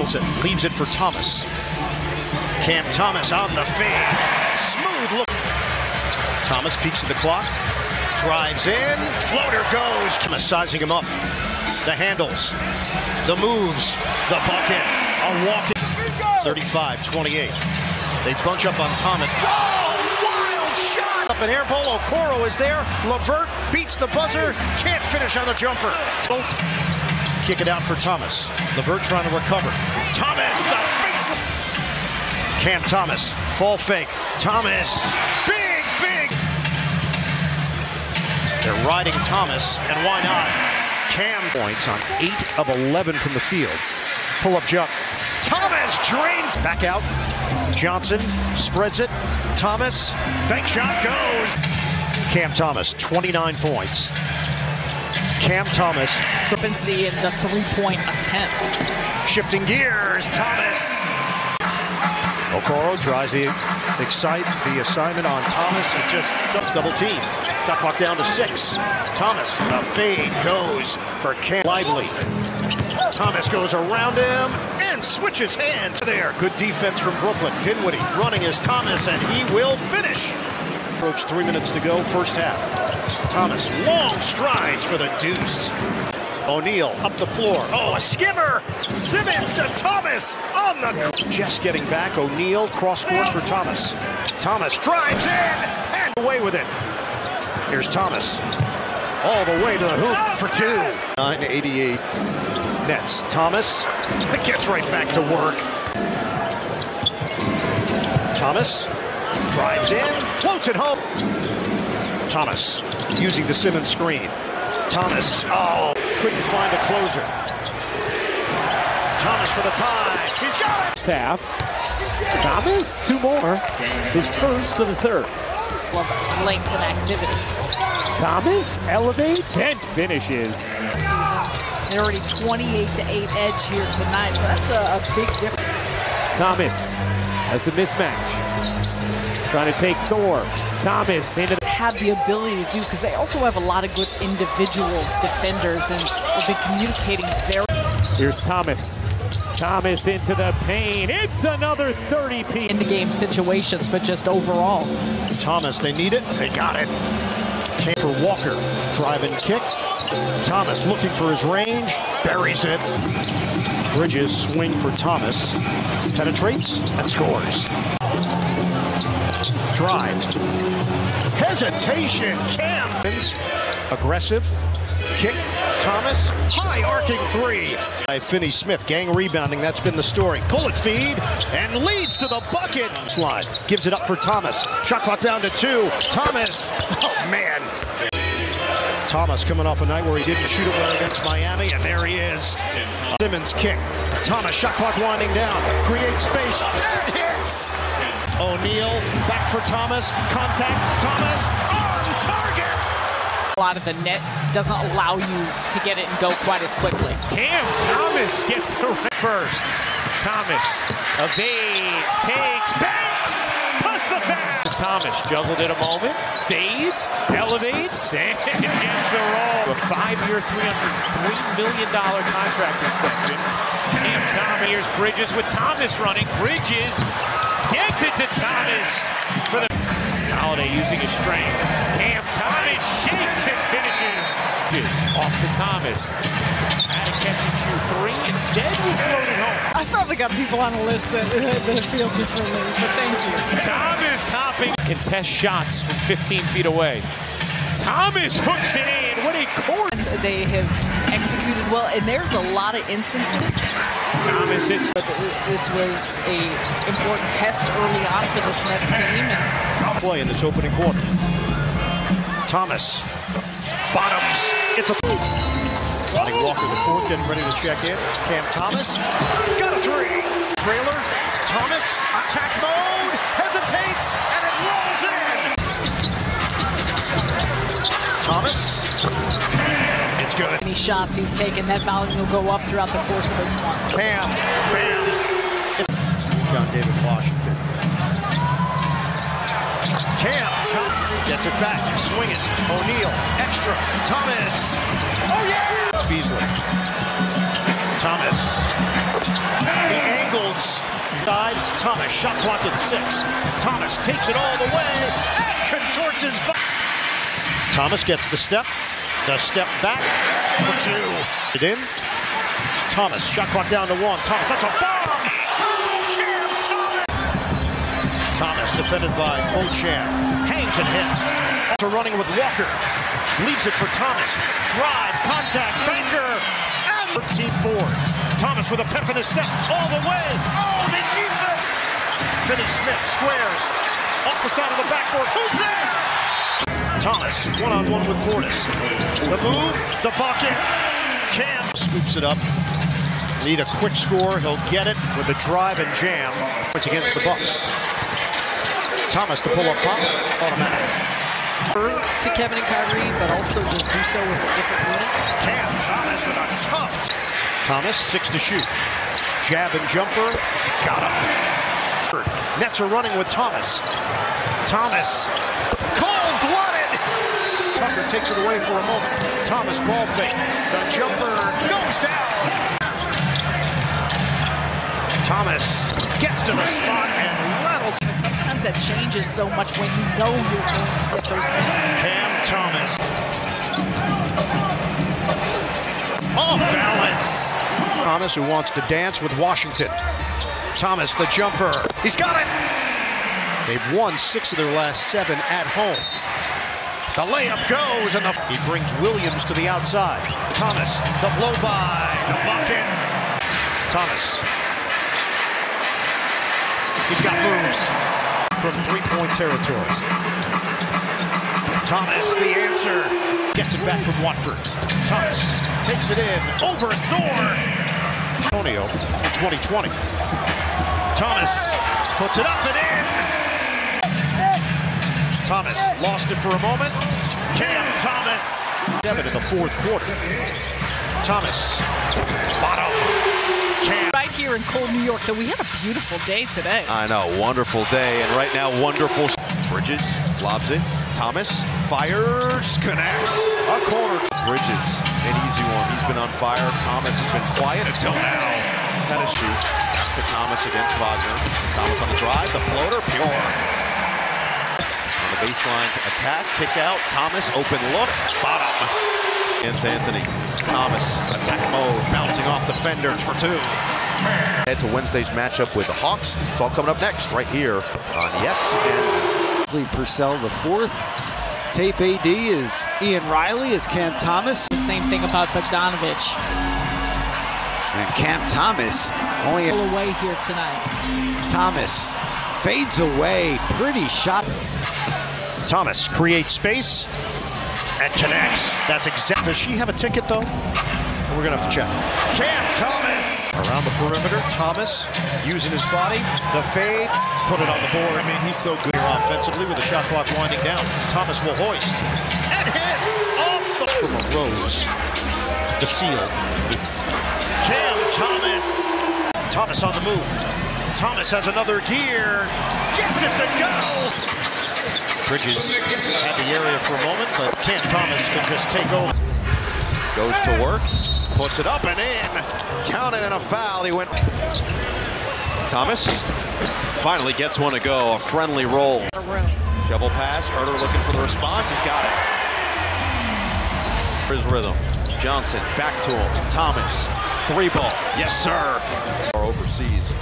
Holds it, leaves it for Thomas. Cam Thomas on the fade. Smooth look. Thomas peeks at the clock. Drives in. Floater goes. Massaging him up. The handles. The moves. The bucket. A walk. 35-28. They bunch up on Thomas. Oh, wild shot! Up an air ball. Okoro is there. LeVert beats the buzzer. Can't finish on the jumper. Kick it out for Thomas. LeVert trying to recover. Thomas, the baseline. Cam Thomas, ball fake. Thomas, big. They're riding Thomas, and why not? Cam points on 8 of 11 from the field. Pull-up jump. Thomas drains. Back out. Johnson spreads it. Thomas, bank shot goes. Cam Thomas, 29 points. Cam Thomas. Discrepancy in the three-point attempts. Shifting gears, Thomas. Okoro tries the assignment on Thomas. It just double team. Shot clock down to 6. Thomas, the fade goes for Cam. Lively. Thomas goes around him and switches hands there. Good defense from Brooklyn. Dinwiddie running as Thomas, and he will finish. Approach 3 minutes to go, first half. Thomas, long strides for the deuce. O'Neal up the floor. Oh, a skimmer! Simmons to Thomas on the... Just getting back. O'Neal cross course for Thomas. Thomas drives in and away with it. Here's Thomas. All the way to the hoop for 2. 9-88 Nets. Thomas gets right back to work. Thomas drives in, floats it home. Thomas using the Simmons screen. Thomas, couldn't find a closer. Thomas for the tie. He's got it. Half. Thomas, 2 more. His first of the third. Well, length and activity. Thomas elevates and finishes. They're already 28-8 edge here tonight, so that's a big difference. Thomas has the mismatch. Trying to take Thor. Thomas into the... Have the ability to do, because they also have a lot of good individual defenders, and they've been communicating very... Here's Thomas. Thomas into the paint. It's another 30-piece. In the game situations, but just overall. Thomas, they need it. They got it. Came for Walker. Drive and kick. Thomas looking for his range. Buries it. Bridges swing for Thomas. Penetrates and scores. Drive. Hesitation. Cam. Aggressive. Kick. Thomas. High arcing 3. By Finney-Smith. Gang rebounding. That's been the story. Bullet feed and leads to the bucket. Slide. Gives it up for Thomas. Shot clock down to 2. Thomas. Oh, man. Thomas coming off a night where he didn't shoot it well against Miami, and there he is. Simmons kick. Thomas, shot clock winding down. Creates space and hits. O'Neal back for Thomas. Contact. Thomas on target. A lot of the net doesn't allow you to get it and go quite as quickly. Cam Thomas gets the first. Thomas evades, takes, banks, push the pass. Thomas juggled it a moment, fades, elevates, and gets the roll. A 5-year, $303 million contract extension. Cam Thomas, here's Bridges with Thomas running. Bridges gets it to Thomas for the... Holiday using his strength. Cam Thomas shakes and finishes. Off to Thomas. Had a catch and shoot 3. Instead, we floated home. I probably got people on a list that feel differently, but thank you. Thomas hopping. Contest shots from 15 feet away. Thomas hooks it in. What a court. They have executed well, and there's a lot of instances. Thomas hits. This was a important test early on for this Nets team. Play in this opening quarter. Thomas bottoms. It's a Rodney Walker the fourth, getting ready to check in. Cam Thomas got a 3. Trailer. Thomas attack mode, hesitates, and it rolls in. Thomas. It's good. Any shots he's taken, that volume will go up throughout the course of this one. Cam. Bam. John David Washington. Cam gets it back, swinging. O'Neal, extra. Thomas. Oh yeah! It's Beasley. Thomas. Side, Thomas, shot clock at 6. Thomas takes it all the way and contorts his body. Thomas gets the step back for 2. It in. Thomas, shot clock down to 1. Thomas, that's a bomb! Cam Thomas! Thomas defended by Beauchamp. Hangs and hits. Also running with Walker. Leaves it for Thomas. Drive, contact, Banker, and 13th board. Thomas with a pep in his step all the way. Oh, the defense! Finney-Smith squares off the side of the backboard. Who's there? Thomas, one-on-one with Portis. The move, the bucket. Cam scoops it up. Need a quick score. He'll get it with the drive and jam. It's against the Bucks. Thomas, the pull-up pop, automatic. To Kevin and Kyrie, but also just do so with a different unit. Cam Thomas with a tough. Thomas, 6 to shoot. Jab and jumper. Got him. Nets are running with Thomas. Thomas. Cold-blooded. Tucker takes it away for a moment. Thomas ball fake. The jumper goes down. Thomas gets to the spot and rattles. Sometimes that changes so much when you know you're going to get those minutes. Cam Thomas. Off balance. Thomas, who wants to dance with Washington. Thomas, the jumper. He's got it. They've won 6 of their last 7 at home. The layup goes, and he brings Williams to the outside. Thomas, the blow by, the bucket. Thomas. He's got moves from 3-point territory. Thomas, the answer. Gets it back from Watford. Thomas takes it in over Thor. Antonio in 2020. Thomas puts it up and in. Thomas lost it for a moment. Cam Thomas. 7 in the 4th quarter. Thomas. Bottom. Cam. Right here in cold New York, so we had a beautiful day today. I know, wonderful day, and right now, wonderful. Bridges lobs it. Thomas fires, connects. A corner. Bridges, an easy one. He's been on fire. Thomas has been quiet until now. That is shoot to Thomas against Wagner. Thomas on the drive, the floater, pure. On the baseline to attack, kick out. Thomas, open look, bottom. Against Anthony. Thomas, attack mode, bouncing off defenders for 2. Head to Wednesday's matchup with the Hawks. It's all coming up next, right here on ESPN. Purcell, the 4th. Tape AD is Ian Riley, is Cam Thomas. The same thing about Bogdanovich. And Cam Thomas only Away here tonight. Thomas fades away, pretty shot. Thomas creates space and connects. That's exactly. Does she have a ticket though? We're gonna have to check. Cam Thomas around the perimeter. Thomas using his body. The fade, put it on the board. I mean, he's so good here offensively with the shot clock winding down. Thomas will hoist and hit off the from a Rose. The seal is Cam Thomas. Thomas on the move. Thomas has another gear. Gets it to go. Bridges had the area for a moment, but Cam Thomas can just take over. Goes to work, puts it up and in. Counted and a foul. He went. Thomas finally gets one to go. A friendly roll. Shovel pass. Herter looking for the response. He's got it. His rhythm. Johnson back to him. Thomas. 3-ball. Yes, sir. Overseas.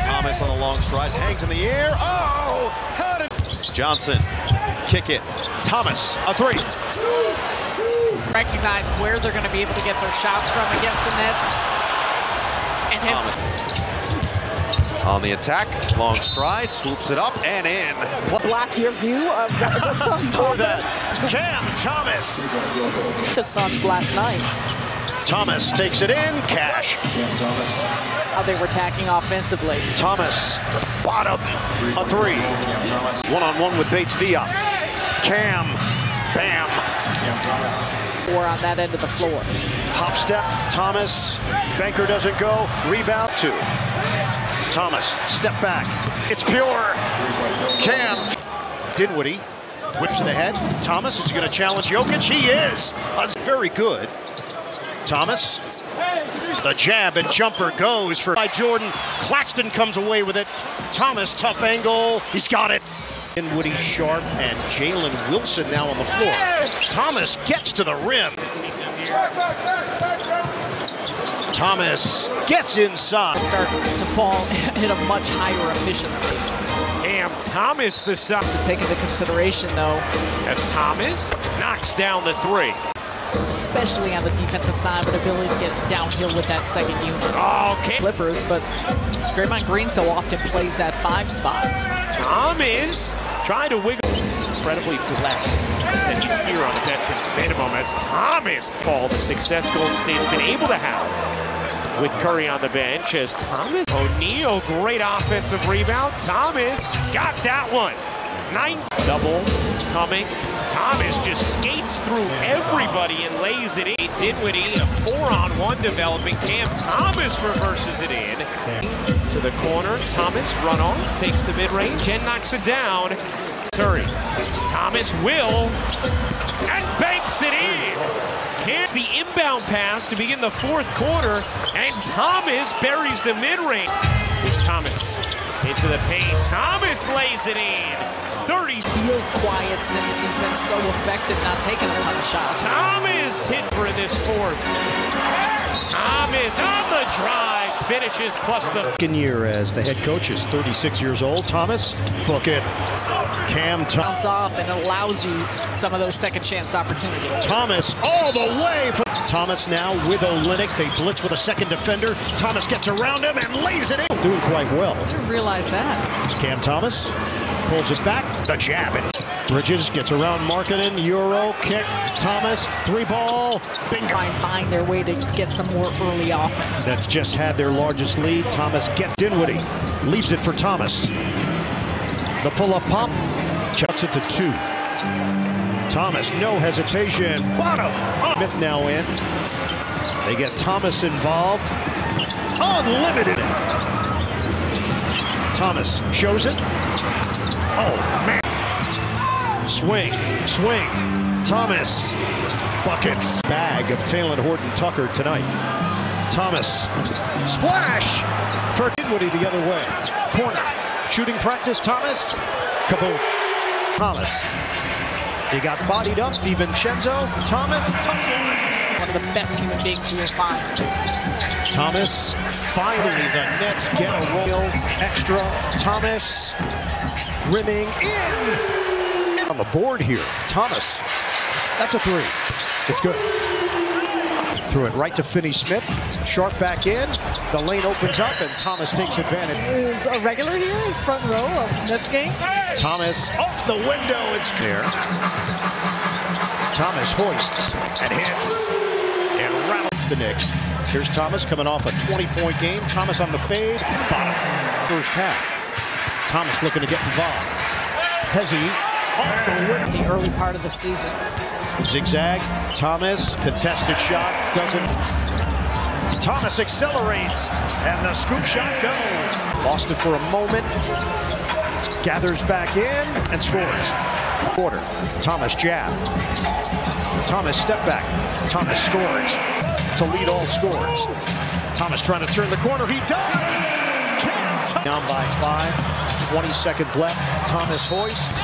Thomas on the long strides. Hangs in the air. Oh! How did Johnson kick it? Thomas. A 3. Recognize where they're going to be able to get their shots from against the Nets. And hit. On the attack, long stride, swoops it up and in. Block your view of the Suns offense. Cam Thomas. The Suns last night. Thomas takes it in. Cash. How they were attacking offensively. Thomas. Bottom. A 3. One-on-one with Bates-Diop. Cam. Bam. Or on that end of the floor. Hop step, Thomas. Banker doesn't go. Rebound 2. Thomas, step back. It's pure. Cam. Dinwiddie whips it ahead. Thomas is going to challenge Jokic. He is. Very good. Thomas The jab and jumper goes for by Jordan. Claxton comes away with it. Thomas, tough angle. He's got it. Woody Sharp and Jalen Wilson now on the floor. Thomas gets to the rim. Thomas gets inside. Start to fall at a much higher efficiency. Thomas, the side. To take into consideration, though, as Thomas knocks down the three. Especially on the defensive side, but ability to get downhill with that second unit. Okay. Clippers, but Draymond Green so often plays that 5 spot. Thomas trying to wiggle. Incredibly blessed that he's here on the veterans minimum as Thomas all the success Golden State's been able to have with Curry on the bench as Thomas. O'Neal, great offensive rebound. Thomas got that one. 9 double coming. Thomas just skates through everybody and lays it in. Dinwiddie, a 4-on-1 developing. Cam Thomas reverses it in. To the corner. Thomas runoff, takes the mid-range and knocks it down. Curry. Thomas will and banks it in. Here's the inbound pass to begin the fourth quarter, and Thomas buries the mid-range. Here's Thomas into the paint. Thomas lays it in. 30. Feels quiet since he's been so effective not taking a ton of shots. Thomas hits for this fourth. Thomas on the drive, finishes plus the second year as the head coach is 36 years old. Thomas, book it. Cam Bounce off and allows you some of those second chance opportunities. Thomas all the way from Thomas now with Olynyk. They blitz with a second defender. Thomas gets around him and lays it in. Doing quite well. I didn't realize that. Cam Thomas pulls it back. The jab. Bridges gets around Markkanen. Euro kick. Thomas 3-ball. Bingo. Try and find their way to get some more early offense. That's just had their largest lead. Thomas gets Dinwiddie. Leaves it for Thomas. The pull-up pop. Chucks it to 2. Thomas, no hesitation. Bottom. Smith now in. They get Thomas involved. Unlimited. Thomas shows it. Oh, man. Swing. Thomas. Buckets. Bag of Talen Horton-Tucker tonight. Thomas. Splash for Dinwiddie the other way. Corner. Shooting practice. Thomas. Kaboom. Thomas. He got bodied up. DiVincenzo. Thomas. Tough one. One of the best human beings you will find. Thomas. Finally, the Nets get a roll. Extra. Thomas. Rimming in. On the board here. Thomas. That's a 3. It's good. Threw it right to Finney-Smith. Sharp back in. The lane opens up, and Thomas takes advantage. Is a regular here in front row of this game. Thomas off the window. It's clear. Thomas hoists and hits. And rattles the Knicks. Here's Thomas coming off a 20-point game. Thomas on the fade. Bottom. First half. Thomas looking to get involved. Hezzy off the window. The early part of the season. Zigzag. Thomas. Contested shot. Doesn't. Thomas accelerates. And the scoop shot goes. Lost it for a moment. Gathers back in and scores. Quarter. Thomas jab. Thomas step back. Thomas scores. To lead all scores. Thomas trying to turn the corner. He does. Down by 5. 20 seconds left. Thomas hoist.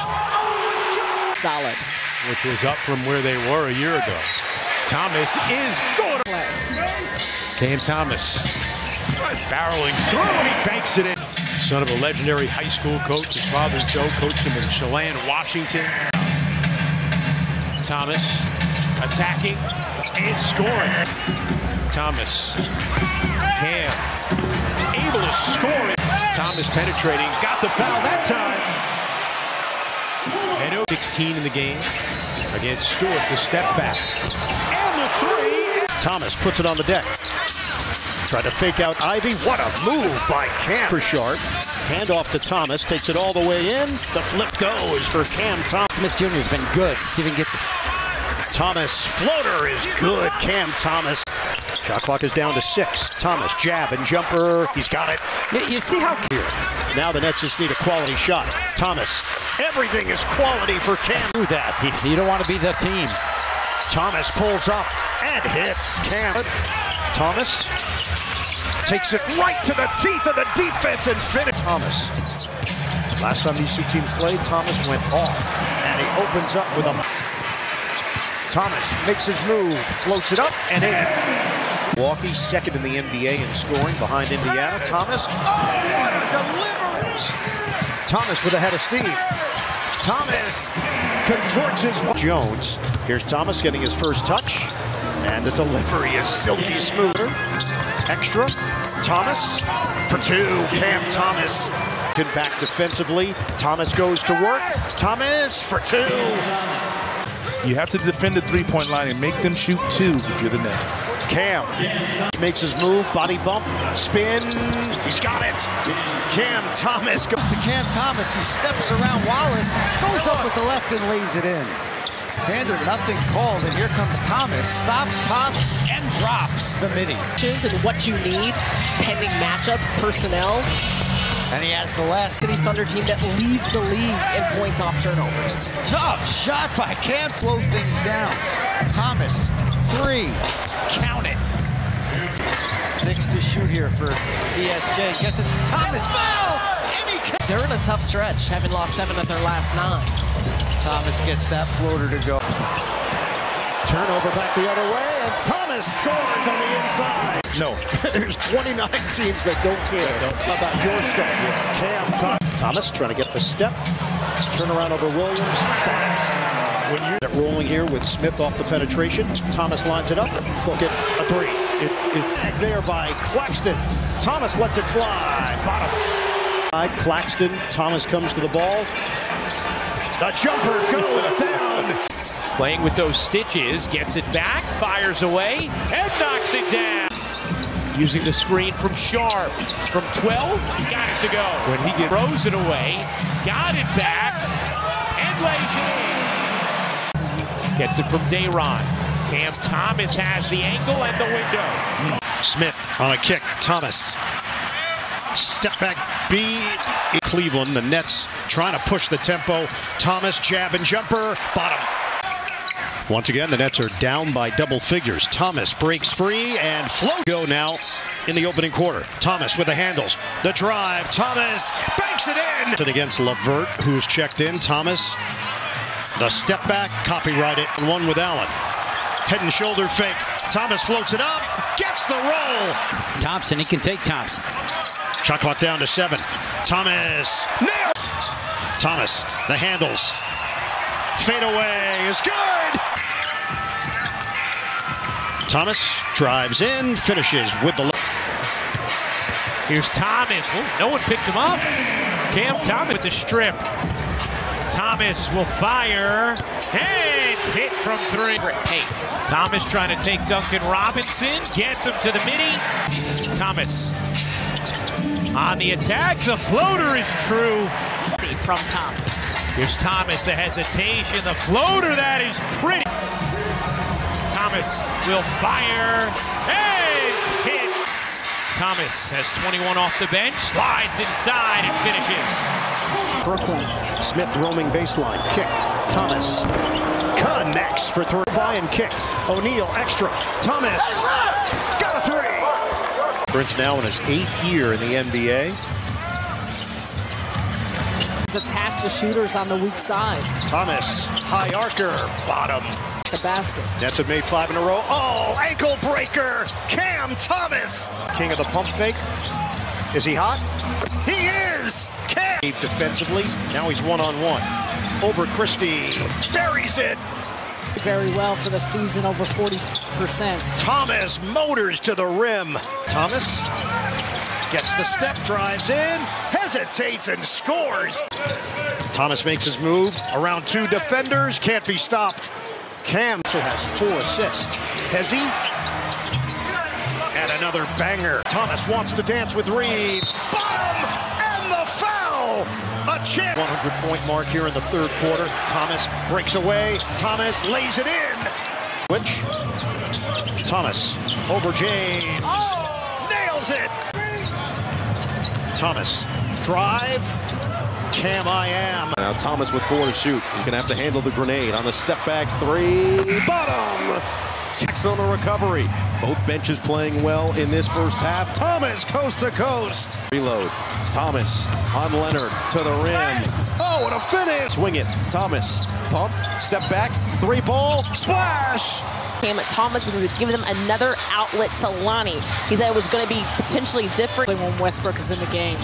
Solid. Which is up from where they were a year ago. Thomas is going to play. Cam Thomas barreling through. He banks it in. Son of a legendary high school coach. His father, Joe, coached him in Chelan, Washington. Thomas attacking and scoring. Thomas. Cam able to score it. Thomas penetrating. Got the foul that time. And 16 in the game against Stewart. The step back. And the 3. Thomas puts it on the deck. Tried to fake out Ivy. What a move by Cam. For Sharp. Hand off to Thomas. Takes it all the way in. The flip goes for Cam Thomas. Smith Jr. has been good. See if he can get Thomas. Floater is good. Cam Thomas. Shot clock is down to 6. Thomas jab and jumper. He's got it. You see how Here. Now the Nets just need a quality shot. Thomas. Everything is quality for Cam. do that. You don't want to be the team. Thomas pulls up and hits Cam. Thomas takes it right to the teeth of the defense and finish. Thomas. Last time these two teams played, Thomas went off, and he opens up with a... Thomas makes his move, floats it up, and in. Milwaukee, second in the NBA in scoring behind Indiana. Thomas, what a deliverance! Thomas with a head of steam. Thomas contorts his... Jones. Here's Thomas getting his first touch, and the delivery is silky smooth. Extra. Thomas for two. Cam Thomas. Back defensively. Thomas goes to work. Thomas for two. You have to defend the three-point line and make them shoot twos if you're the Nets. Cam makes his move, body bump, spin. He's got it. Cam Thomas goes to Cam Thomas. He steps around Wallace, goes up with the left and lays it in. Alexander, nothing called, and here comes Thomas. Stops, pops, and drops the midi. And what you need, pending matchups, personnel. And he has the last City Thunder team that leads the league in points off turnovers. Tough shot by Cam. Slow things down. Thomas, three. Count it. 6 to shoot here for DSJ. Gets it to Thomas. Foul! They're in a tough stretch, having lost 7 of their last 9. Thomas gets that floater to go. Turnover back the other way, and Thomas scores on the inside. No. There's 29 teams that don't care about your stuff. Cam Thomas trying to get the step. Turn around over Williams. When you're rolling here with Smith off the penetration, Thomas lines it up. Book it, a three. It's there by Claxton. Thomas lets it fly. Bottom. Claxton. Thomas comes to the ball. The jumper goes down. Playing with those stitches, gets it back, fires away, and knocks it down. Using the screen from Sharp. From 12, got it to go. When he throws it away, got it back, and lays it in. Gets it from Dayron. Cam Thomas has the angle and the window. Smith on a kick. Thomas. Step back B. Cleveland, the Nets trying to push the tempo. Thomas, jab and jumper, bottom. Once again, the Nets are down by double figures. Thomas breaks free and float. Go now in the opening quarter. Thomas with the handles. The drive. Thomas banks it in. And against LeVert, who's checked in. Thomas, the step back, copyright it, and one with Allen. Head and shoulder fake. Thomas floats it up, gets the roll. Thompson, he can take Thompson. Shot clock down to 7. Thomas, nailed. Thomas, the handles. Fade away is good. Thomas drives in, finishes with the... Here's Thomas. Oh, no one picked him up. Cam Thomas with the strip. Thomas will fire. And hit from 3. Pace. Thomas trying to take Duncan Robinson. Gets him to the midi. Thomas on the attack. The floater is true. From Thomas. Here's Thomas, the hesitation. The floater, that is pretty. Thomas will fire. And hit. Thomas has 21 off the bench. Slides inside and finishes. Brooklyn. Smith roaming baseline. Kick. Thomas connects for 3. By and kicked. O'Neal extra. Thomas got a 3. Prince now in his 8th year in the NBA. Attach the shooters on the weak side. Thomas, high archer, bottom. The basket. Nets have made 5 in a row. Oh, ankle breaker. Cam Thomas. King of the pump fake. Is he hot? He is. Cam. Defensively, now he's one-on-one. Over Christie. Buries it. Very well for the season, over 40%. Thomas motors to the rim. Thomas gets the step, drives in, hesitates and scores. Thomas makes his move around 2 defenders, can't be stopped. Cam also has 4 assists. Hezzy, and another banger. Thomas wants to dance with Reeves. Bottom, and the foul. A chance. 100-point mark here in the 3rd quarter. Thomas breaks away. Thomas lays it in. Which? Thomas over James. Nails it. Thomas, drive, Cam I am. Now Thomas with 4 to shoot. He's going to have to handle the grenade on the step back 3. Bottom! Jackson on the recovery. Both benches playing well in this first half. Thomas coast to coast. Reload. Thomas on Leonard to the rim. Oh, what a finish. Swing it. Thomas. Pump. Step back. Three ball. Splash. Thomas was going to give them another outlet to Lonnie. He said it was going to be potentially different when Westbrook is in the game.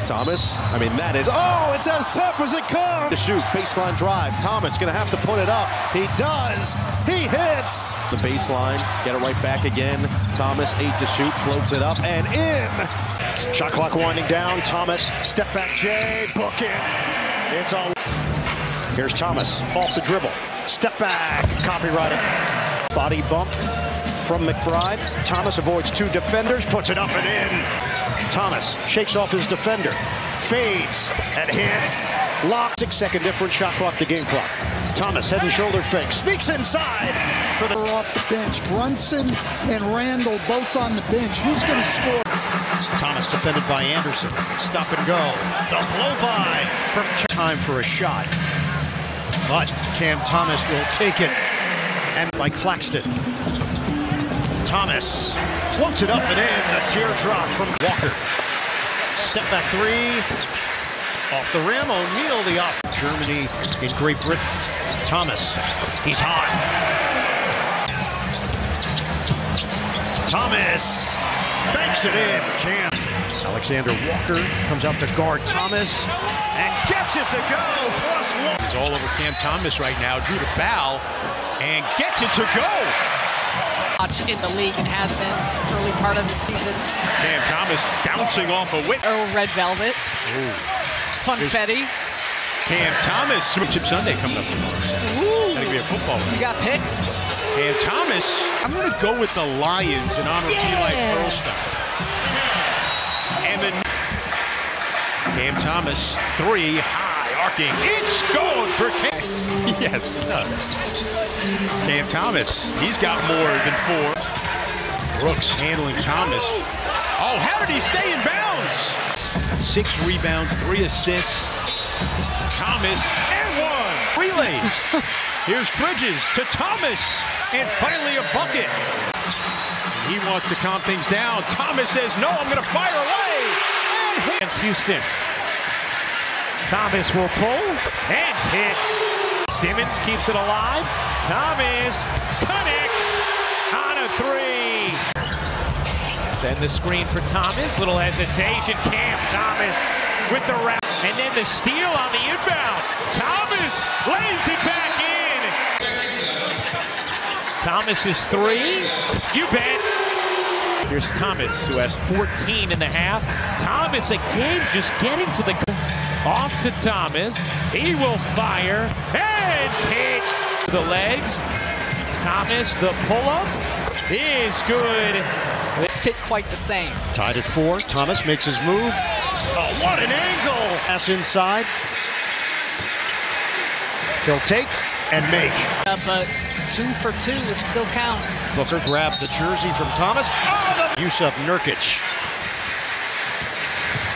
Thomas, that is, it's as tough as it comes. To shoot, baseline drive. Thomas gonna have to put it up. He does. He hits. The baseline, get it right back again. Thomas, 8 to shoot, floats it up and in. Shot clock winding down. Thomas, step back, Jay, book it. It's all. Here's Thomas, off the dribble. Step back, copyrighted. Body bump from McBride. Thomas avoids 2 defenders, puts it up and in. Thomas shakes off his defender, fades and hits. Lock. 6-second difference, shot clock to game clock. Thomas head and shoulder fake, sneaks inside for the off the bench. Brunson and Randall both on the bench. Who's going to score? Thomas defended by Anderson. Stop and go. The blow by from time for a shot. But Cam Thomas will take it. And by Claxton. Thomas floats it up and in. The teardrop from Walker. Step back 3. Off the rim. O'Neal the off. Germany in Great Britain. Thomas. He's hot. Thomas banks it in. Cam. Alexander Walker comes out to guard Thomas and gets it to go. +1. He's all over Cam Thomas right now. Drew to foul and gets it to go. In the league and has been early part of the season. Cam Thomas bouncing off a whip. Oh, red velvet. Ooh. Funfetti. Cam Thomas. Championship Sunday coming up tomorrow. Ooh. That'll be a football one. You got picks? Cam Thomas. I'm going to go with the Lions in honor of Eli Pearlstein. And then Cam Thomas, 3 high arcing. It's good for Cam. Yes, it does. Cam Thomas, he's got more than 4. Brooks handling Thomas. Oh, how did he stay in bounds? 6 rebounds, 3 assists. Thomas and 1. Relays. Here's Bridges to Thomas. And finally a bucket. He wants to calm things down. Thomas says, no, I'm going to fire away. And hits Houston. Thomas will pull and hit. Simmons keeps it alive. Thomas connects on a 3. Then the screen for Thomas. Little hesitation. Cam Thomas with the wrap. And then the steal on the inbound. Thomas lays it back in. Thomas is 3. You bet. Here's Thomas, who has 14 in the half. Thomas again just getting to the... Off to Thomas. He will fire and hit the legs. Thomas, the pull-up is good. Fit quite the same. Tied at 4. Thomas makes his move. Oh, what an angle! Pass inside. He'll take and make. But 2 for 2, it still counts. Booker grabbed the jersey from Thomas. Oh, the Yusuf Nurkic.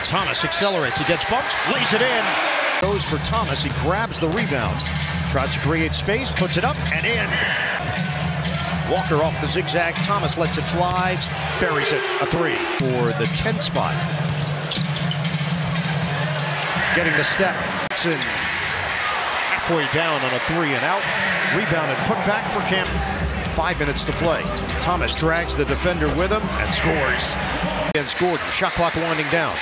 Thomas accelerates, he gets bumped, lays it in. Goes for Thomas, he grabs the rebound. Tries to create space, puts it up and in. Walker off the zigzag, Thomas lets it fly, buries it, a 3 for the 10th spot. Getting the step, Jackson halfway down on a 3 and out. Rebound and put back for Cam. 5 minutes to play. Thomas drags the defender with him and scores. Against Gordon, shot clock winding down.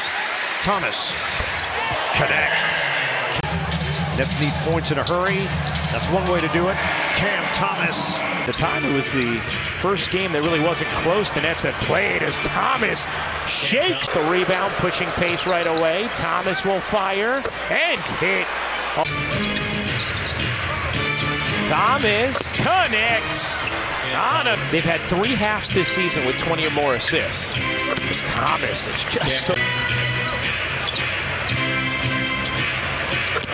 Thomas connects. Nets need points in a hurry. That's one way to do it. Cam Thomas. The time it was the first game that really wasn't close. The Nets have played as Thomas shakes the rebound, pushing pace right away. Thomas will fire and hit. Thomas connects. They've had 3 halves this season with 20 or more assists. It's Thomas. It's just so...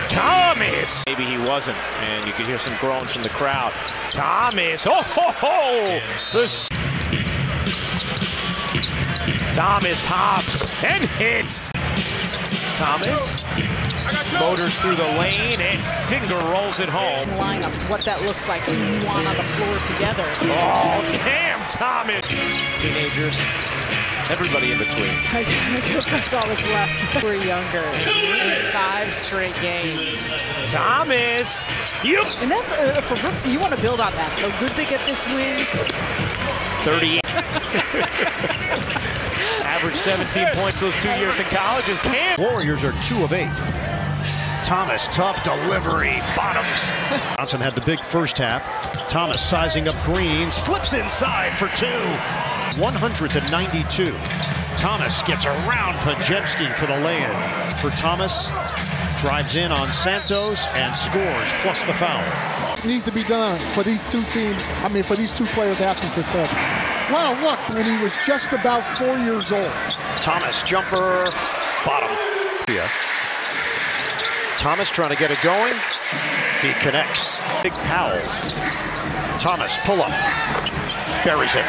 Thomas! Maybe he wasn't, and you could hear some groans from the crowd. Thomas! Oh, ho, ho! Thomas hops and hits. Thomas motors through the lane and finger rolls it home. Lineups, what that looks like when you want on the floor together. Oh, Cam Thomas. Teenagers, everybody in between. That's all that's left. We're younger. In 5 straight games. Thomas. And that's for Brooks. You want to build on that. So good to get this win. 38. Average 17 points those 2 years in college is Cam. Warriors are 2 of 8. Thomas, tough delivery, bottoms. Johnson had the big first half. Thomas sizing up Green, slips inside for 2. 100-92. Thomas gets around Pajewski for the lay-in. For Thomas, drives in on Santos and scores, plus the foul. It needs to be done for these two teams. I mean, for these two players to have some success. Well, look, when he was just about 4 years old. Thomas, jumper, bottom. Yeah. Thomas trying to get it going. He connects. Big Powell. Thomas, pull up. Buries it.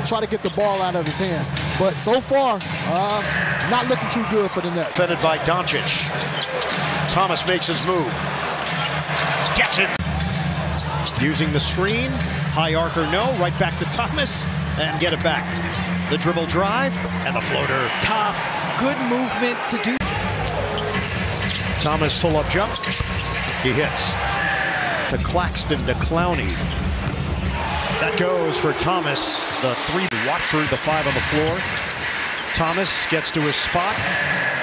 Try to get the ball out of his hands. But so far, not looking too good for the Nets. Defended by Doncic. Thomas makes his move. Gets it. Using the screen. High arc or no. Right back to Thomas. And get it back. The dribble drive. And the floater. Tough. Good movement to do. Thomas pull-up jump. He hits. To Claxton to Clowney. That goes for Thomas. The 3. Watford, the 5 on the floor. Thomas gets to his spot.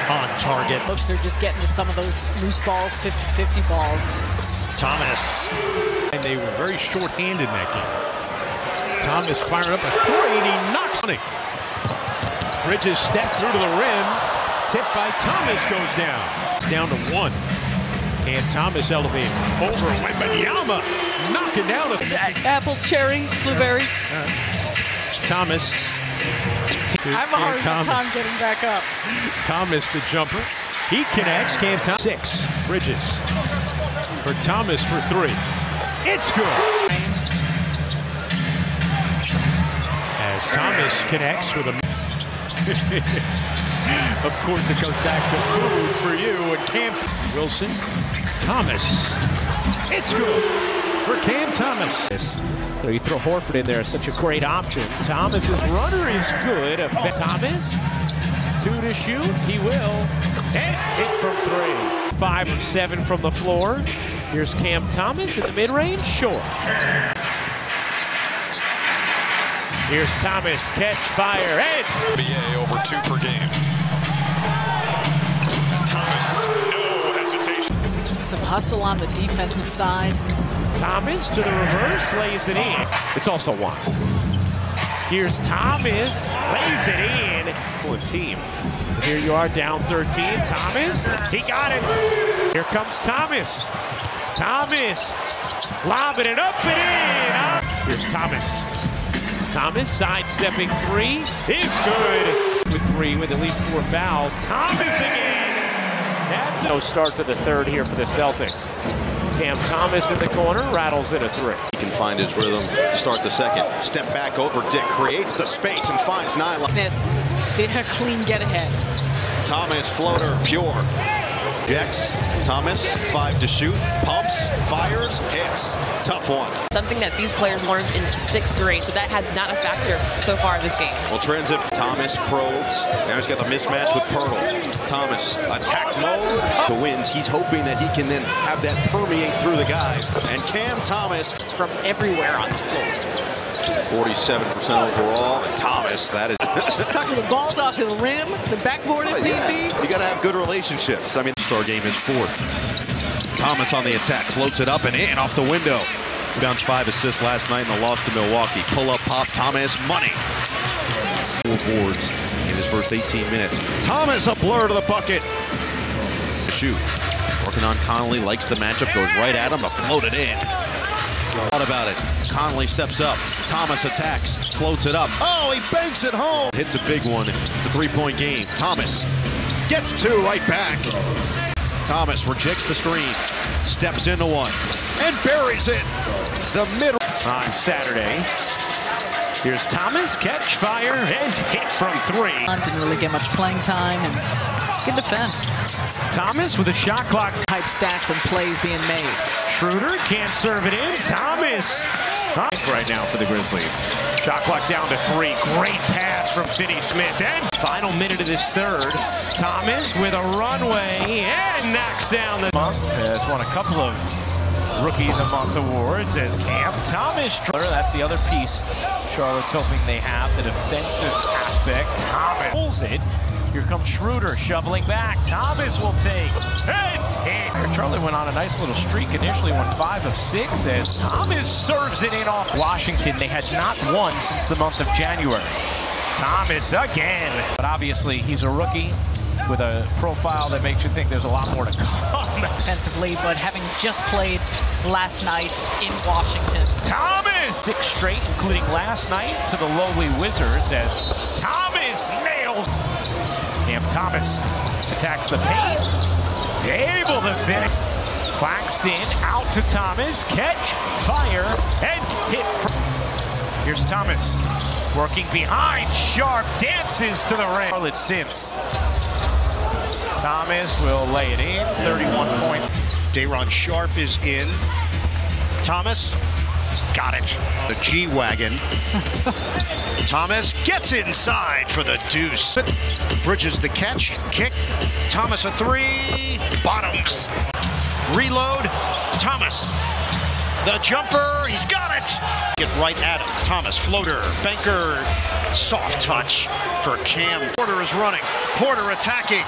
On target. Looks they're just getting to some of those loose balls, 50-50 balls. Thomas. And they were very short-handed in that game. Thomas firing up a 3, and he knocks on it. Bridges step through to the rim. Tipped by Thomas goes down. Down to 1. And Thomas elevating over Wembanyama. Knocking down the apple, cherry, blueberry. Thomas. I'm a hard time getting back up. Thomas the jumper. He connects. Cam Thomas. 6. Bridges. For Thomas for 3. It's good. As Thomas connects with a... Of course, it goes back to food for you and Cam Wilson. Thomas. It's good for Cam Thomas. So you throw Horford in there, such a great option. Thomas's runner is good. Thomas, 2 to shoot. He will. And hit from 3. 5 of 7 from the floor. Here's Cam Thomas in the mid-range. Short. Here's Thomas. Catch, fire, and NBA over 2 per game. Thomas, no hesitation. Some hustle on the defensive side. Thomas to the reverse, lays it in. It's also 1. Here's Thomas, lays it in. Good team. Here you are, down 13. Thomas, he got it. Here comes Thomas. Thomas, lobbing it up and in. Here's Thomas. Thomas sidestepping 3 is good. With 3 with at least 4 fouls. Thomas again. That's no start to the 3rd here for the Celtics. Cam Thomas in the corner, rattles in a 3. He can find his rhythm to start the 2nd. Step back over Dick, creates the space and finds Nyla. Did a clean get ahead. Thomas, floater, pure. Jacks, Thomas, 5 to shoot, pumps, fires, hits. Tough one. Something that these players learned in 6th grade, so that has not a factor so far in this game. Well, transit, Thomas probes. Now he's got the mismatch with Pirtle. Thomas, attack mode. The wins, he's hoping that he can then have that permeate through the guys. And Cam Thomas. From everywhere on the floor. 47% overall. And Thomas, that is. Talking the ball off to the rim, the backboard if need be. You got to have good relationships. I mean, Star game is 4th. Thomas on the attack, floats it up and in off the window. Bounced 5 assists last night in the loss to Milwaukee. Pull up pop, Thomas, money. 4 boards in his first 18 minutes. Thomas, a blur to the bucket. Shoot. Working on Connolly, likes the matchup, goes right at him to float it in. Thought about it. Connolly steps up. Thomas attacks, floats it up. Oh, he banks it home. Hits a big one. It's a 3-point game. Thomas gets 2 right back. Thomas rejects the screen, steps into one, and buries it. The middle. On Saturday, here's Thomas, catch, fire, and hit from 3. Didn't really get much playing time. And can defend. Thomas with a shot clock. Type stats and plays being made. Schroeder can't serve it in. Thomas. Right now for the Grizzlies. Shot clock down to 3. Great pass from Finney-Smith. And final minute of this third. Thomas with a runway and knocks down the month. Has won a couple of Rookie of the Month awards as Cam Thomas. That's the other piece Charlotte's hoping they have, the defensive aspect. Thomas pulls it. Here comes Schroeder shoveling back. Thomas will take and Charlotte went on a nice little streak. Initially won 5 of 6 as Thomas serves it in off Washington. They had not won since the month of January. Thomas again. But obviously he's a rookie with a profile that makes you think there's a lot more to come. Defensively, but having just played last night in Washington. Thomas! 6 straight, including last night to the lowly Wizards as Thomas nails. Cam Thomas attacks the paint. Able to finish. Claxton out to Thomas. Catch, fire, and hit. Here's Thomas working behind. Sharp dances to the rim. Charlotte since. Thomas will lay it in. 31 points. Day'Ron Sharp is in. Thomas got it. The G-Wagon. Thomas gets inside for the deuce. Bridges the catch. Kick. Thomas a 3. Bottoms. Reload. Thomas. The jumper. He's got it. Get right at him. Thomas. Floater. Banker. Soft touch for Cam. Porter is running. Porter attacking.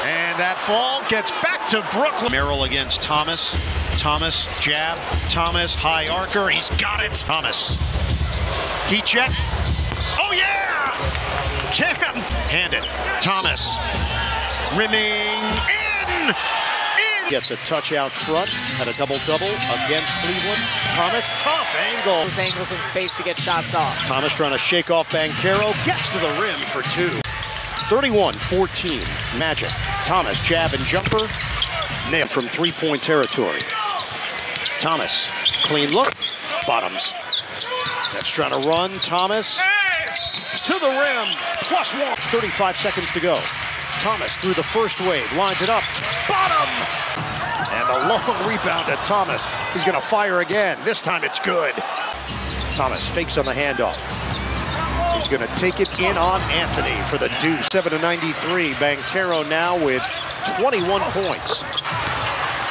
And that ball gets back to Brooklyn. Merrill against Thomas. Thomas, jab. Thomas, high arcer. He's got it. Thomas. Heat check. Oh, yeah! Cam. Hand it. Thomas. Rimming. In! Gets a touch out front. Had a double-double against Cleveland. Thomas, tough angle. Those angles in space to get shots off. Thomas trying to shake off Banchero. Gets to the rim for 2. 31-14, Magic. Thomas, jab and jumper. Nailed from 3-point territory. Thomas, clean look. Bottoms. That's trying to run. Thomas to the rim. +1. 35 seconds to go. Thomas through the first wave. Lines it up. Bottom. And a long rebound to Thomas. He's going to fire again. This time it's good. Thomas fakes on the handoff. He's going to take it in on Anthony for the deuce. 7-93. Banchero now with 21 points.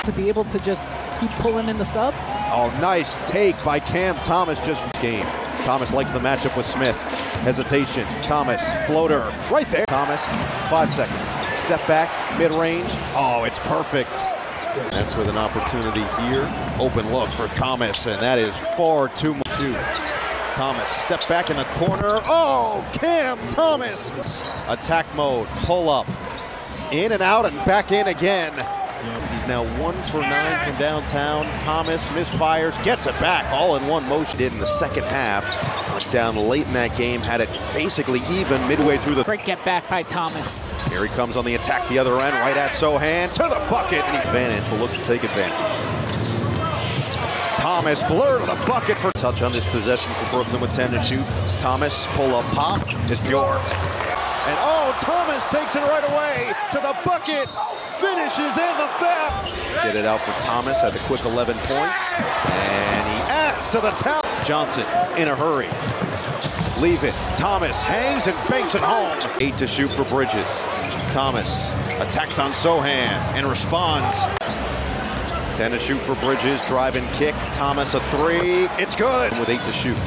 To be able to just keep pulling in the subs. Oh, nice take by Cam Thomas just game. Thomas likes the matchup with Smith. Hesitation. Thomas, floater, right there. Thomas, 5 seconds. Step back, mid-range. Oh, it's perfect. That's with an opportunity here. Open look for Thomas, and that is far too much. Thomas, step back in the corner. Oh, Cam Thomas. Attack mode, pull up. In and out and back in again. He's now 1 for 9 from downtown. Thomas misfires, gets it back, all in one motion. Did in the second half. Was down late in that game, had it basically even midway through the. Great get back by Thomas. Here he comes on the attack, the other end, right at Sohan, to the bucket, and advantage will look to take advantage. Thomas, blur to the bucket for touch on this possession for Brooklyn with 10 to shoot. Thomas, pull-up pop, is Bjork. And oh, Thomas takes it right away to the bucket, finishes in the foul. Get it out for Thomas at the quick 11 points. And he adds to the towel. Johnson in a hurry. Leave it. Thomas hangs and banks it home. 8 to shoot for Bridges. Thomas attacks on Sohan and responds. 10 to shoot for Bridges. Drive and kick. Thomas a 3. It's good. With 8 to shoot.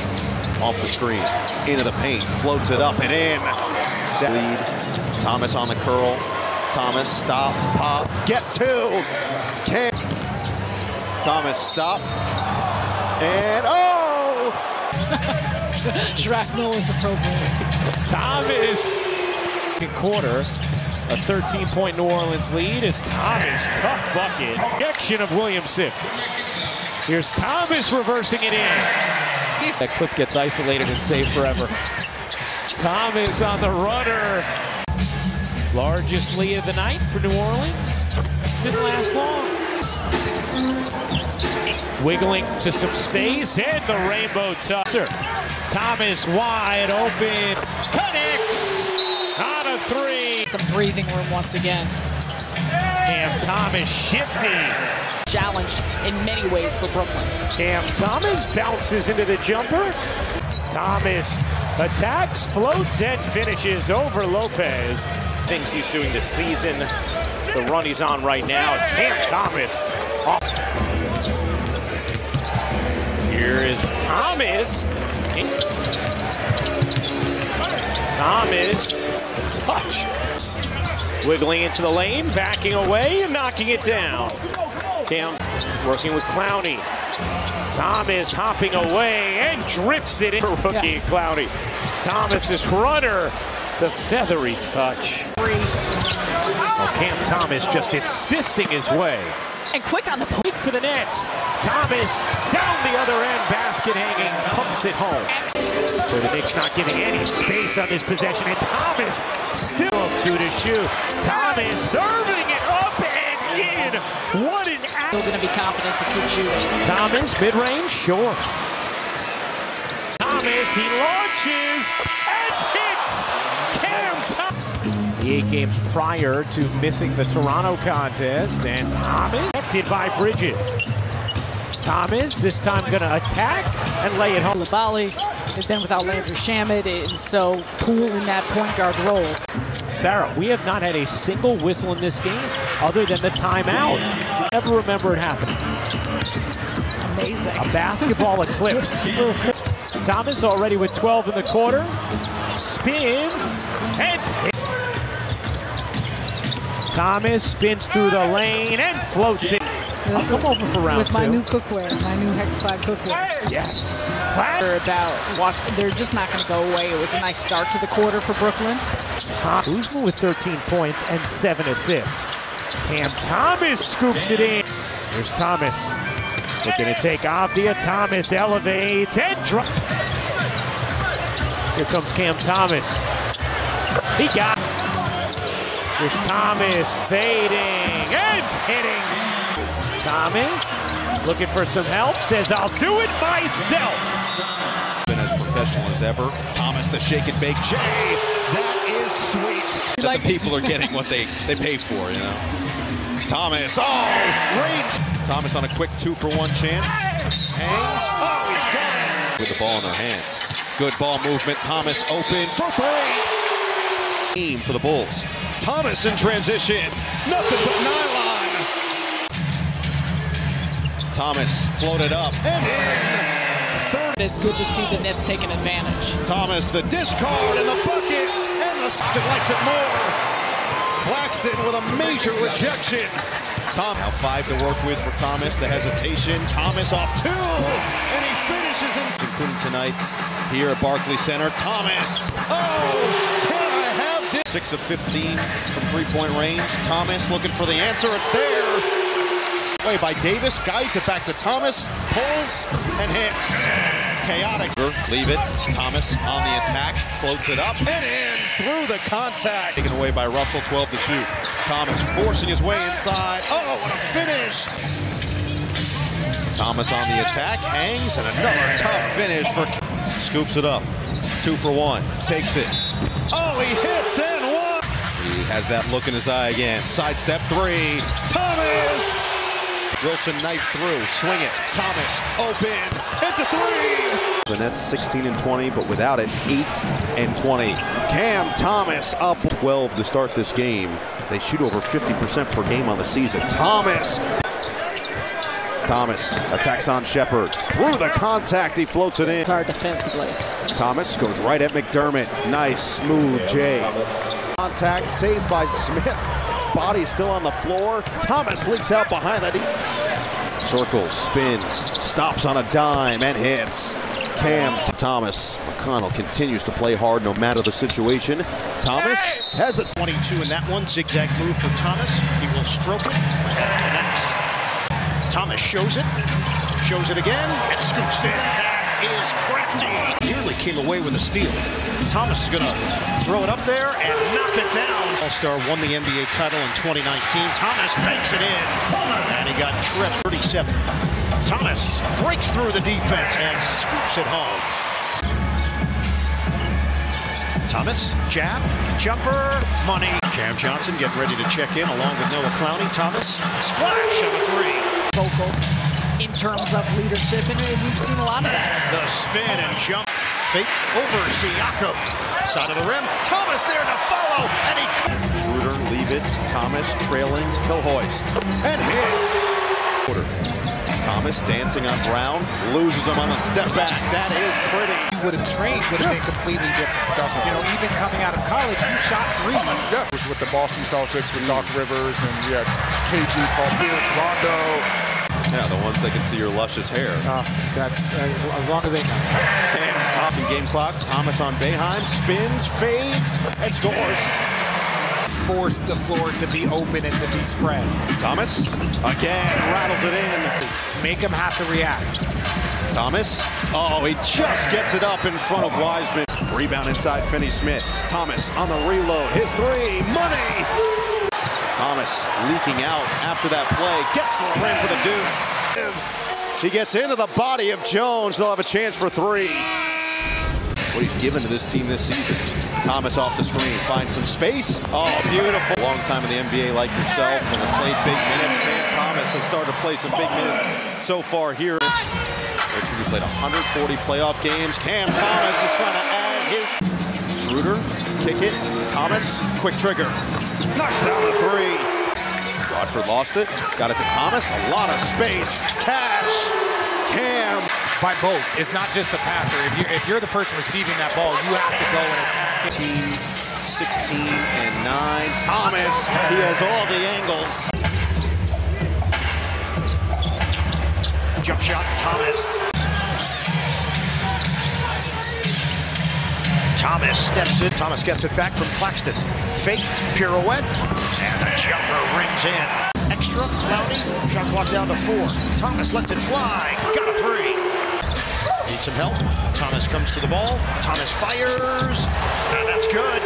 Off the screen. Into the paint. Floats it up and in. That lead. Thomas on the curl. Thomas stop. Pop. Get 2. Can't. Thomas stop. And oh! Shrapnel is appropriate. Thomas. Second quarter. A 13-point New Orleans lead is Thomas. Tough bucket. Action of Williamson. Here's Thomas reversing it in. That clip gets isolated and saved forever. Thomas on the runner. Largest lead of the night for New Orleans. Didn't last long. Wiggling to some space and the rainbow tosser. Thomas wide open. Connects on a 3. some breathing room once again. Cam Thomas shifty. Challenge in many ways for Brooklyn. Cam Thomas bounces into the jumper. Thomas attacks, floats, and finishes over Lopez. Things he's doing this season. The run he's on right now is Cam Thomas. Here is Thomas. Thomas, touch. Wiggling into the lane, backing away, and knocking it down. Cam working with Clowney. Thomas hopping away and drifts it in. Rookie Clowney. Thomas's runner, the feathery touch. Oh, Cam Thomas just insisting his way. And quick on the point for the Nets. Thomas down the other end, basket hanging, pumps it home. For the Knicks not giving any space on this possession, and Thomas still up two to shoot. Thomas serving it up and in. What an act. Still going to be confident to keep shooting. Thomas, mid-range, sure. Thomas, he launches and hits. Cam Thomas. The 8 games prior to missing the Toronto contest, and Thomas affected by Bridges. Thomas this time going to attack and lay it home. Labali has been without Landry Shamet, and so Poole in that point guard role. Sarah, we have not had a single whistle in this game other than the timeout. Never remember it happening. Amazing. A basketball eclipse. Thomas already with 12 in the quarter. Spins and hits. Thomas spins through the lane and floats it. I'll come over for round with two. My new cookware, my new Hex 5 cookware. Yes. They're just not going to go away. It was a nice start to the quarter for Brooklyn. Kuzma with 13 points and 7 assists. Cam Thomas scoops it in. Here's Thomas. Looking to take Avdia. Thomas elevates and drops. Here comes Cam Thomas. He got it. Here's Thomas fading and hitting. Thomas looking for some help. Says, I'll do it myself. Been as professional as ever. Thomas, the shake and bake. Jay, that is sweet. That the people are getting what they pay for, you know. Thomas, range. Thomas on a quick 2-for-1 chance. Hangs. Oh, he's got it. With the ball in their hands. Good ball movement. Thomas open for 3. Team for the Bulls. Thomas in transition. Nothing but nylon. Thomas floated up and in. Third. It's good to see the Nets taking advantage. Thomas, the discard and the bucket, and the Claxton likes it more. Claxton with a major rejection. Now 5 to work with for Thomas. The hesitation. Thomas off 2, and he finishes including tonight here at Barclays Center. Thomas. Oh, can I have this? 6 of 15 from 3-point range. Thomas looking for the answer. It's there. Way by Davis, guides it back to Thomas, pulls and hits. Chaotic. Leave it. Thomas on the attack, floats it up and in through the contact. Taken away by Russell, 12 to shoot. Thomas forcing his way inside. Oh, what a finish! Thomas on the attack, hangs, and another tough finish for. Scoops it up. 2-for-1. Takes it. Oh, he hits and one. He has that look in his eye again. Sidestep 3. Thomas. Wilson knife through, swing it, Thomas, open, it's a 3! The Nets 16 and 20, but without it, 8 and 20. Cam Thomas up 12 to start this game. They shoot over 50% per game on the season. Thomas attacks on Shepard. Through the contact, he floats it in. It's hard defensively. Thomas goes right at McDermott. Nice, smooth J. Contact saved by Smith. Body still on the floor. Thomas leaks out behind that. Circles, spins, stops on a dime and hits. Cam Thomas. McConnell continues to play hard no matter the situation. Thomas has a 22 in that one. Zigzag move for Thomas. He will stroke it and connects. Thomas shows it again, and scoops in. That is crafty. Nearly came away with a steal. Thomas is going to throw it up there and knock it down. All-Star won the NBA title in 2019. Thomas banks it in, and he got tripped. 37. Thomas breaks through the defense and scoops it home. Thomas, jab, jumper, money. Cam Johnson getting ready to check in along with Noah Clowney. Thomas, splash on the three. Vocal in terms of leadership, and we've seen a lot of that. The spin and jump. Fake over Siakam. Side of the rim. Thomas there to follow, and he... Schroeder, leave it. Thomas trailing. He'll hoist. And hit. Thomas dancing on Brown. Loses him on the step back. That is pretty. You would have trained would have been completely different. You know, even coming out of college, you shot threes. Yeah, it was with the Boston Celtics with Doc Rivers, and you had KG, Paul Pierce, Rondo. Yeah, the ones that can see your luscious hair. That's as long as they know. And top in game clock. Thomas on Boeheim. Spins, fades, and scores. Force the floor to be open and to be spread. Thomas again rattles it in. Make him have to react. Thomas, oh, he just gets it up in front of Wiseman. Rebound inside Finney-Smith. Thomas on the reload. His three, money. Thomas leaking out after that play. Gets to the rim for the deuce. He gets into the body of Jones. They'll have a chance for three. What he's given to this team this season. Thomas off the screen, finds some space. Oh, beautiful. Long time in the NBA like yourself, and have played big minutes. Cam Thomas has started to play some big minutes so far here. He played 140 playoff games. Cam Thomas is trying to add his. Schroeder, kick it. Thomas, quick trigger. Knocks down the three. Rodford lost it. Got it to Thomas. A lot of space. Cash. Cam. By both. It's not just the passer. If you're the person receiving that ball, you have to go and attack it. 16 and 9. Thomas. He has all the angles. Jump shot, Thomas. Thomas steps in. Thomas gets it back from Claxton. Fake, pirouette, and the jumper rings in. Extra, Clowney, shot clock down to 4. Thomas lets it fly. Got a three. Need some help. Thomas comes to the ball. Thomas fires. And that's good.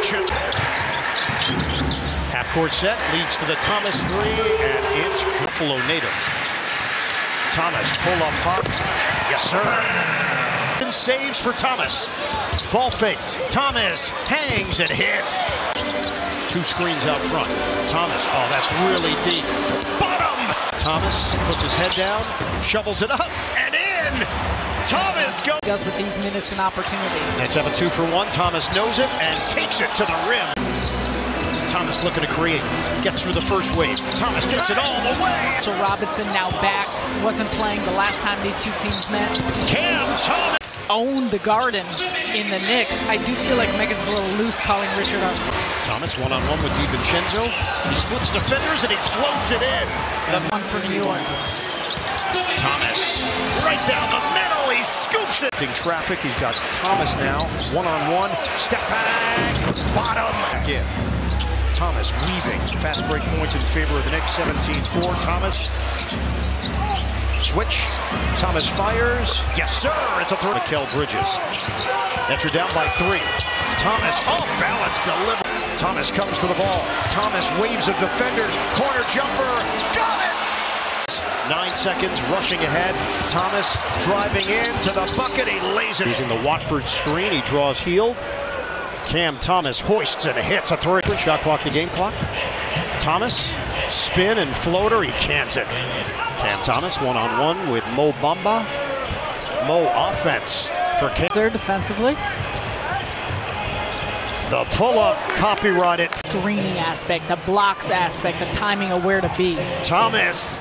Half-court set leads to the Thomas three, and it's Buffalo native. Thomas, pull-up pop. Yes, sir. And saves for Thomas. Ball fake. Thomas hangs and hits. 2 screens out front. Thomas, oh, that's really deep. Bottom! Thomas puts his head down, shovels it up, and in! Thomas goes. Does with these minutes and opportunity. Let's have a 2 for 1. Thomas knows it and takes it to the rim. Thomas looking to create. Gets through the first wave. Thomas takes it all the way. So Robinson now back. Wasn't playing the last time these two teams met. Cam Thomas owned the Garden in the Knicks. I do feel like Megan's a little loose calling Richard up. Thomas one-on-one with DiVincenzo. He splits defenders and he floats it in. One for New York. Thomas right down the middle. He scoops it. Big traffic. He's got Thomas now. One-on-one. Step back. Bottom. Again. Thomas weaving. Fast break points in favor of the Knicks. 17-4. Thomas. Switch. Thomas fires. Yes, sir. It's a throw. Mikal Bridges. Enter down by 3. Thomas off balance delivery. Thomas comes to the ball. Thomas waves of defenders. Corner jumper. Got it! 9 seconds, rushing ahead. Thomas driving in to the bucket. He lays it. Using the Watford screen. He draws heel. Cam Thomas hoists and hits a 3. Shot clock to game clock. Thomas, spin and floater. He cans it. Cam Thomas one-on-one with Mo Bamba. Mo offense for Cam. There defensively. The pull-up, copyrighted. Screening aspect, the blocks aspect, the timing of where to be. Thomas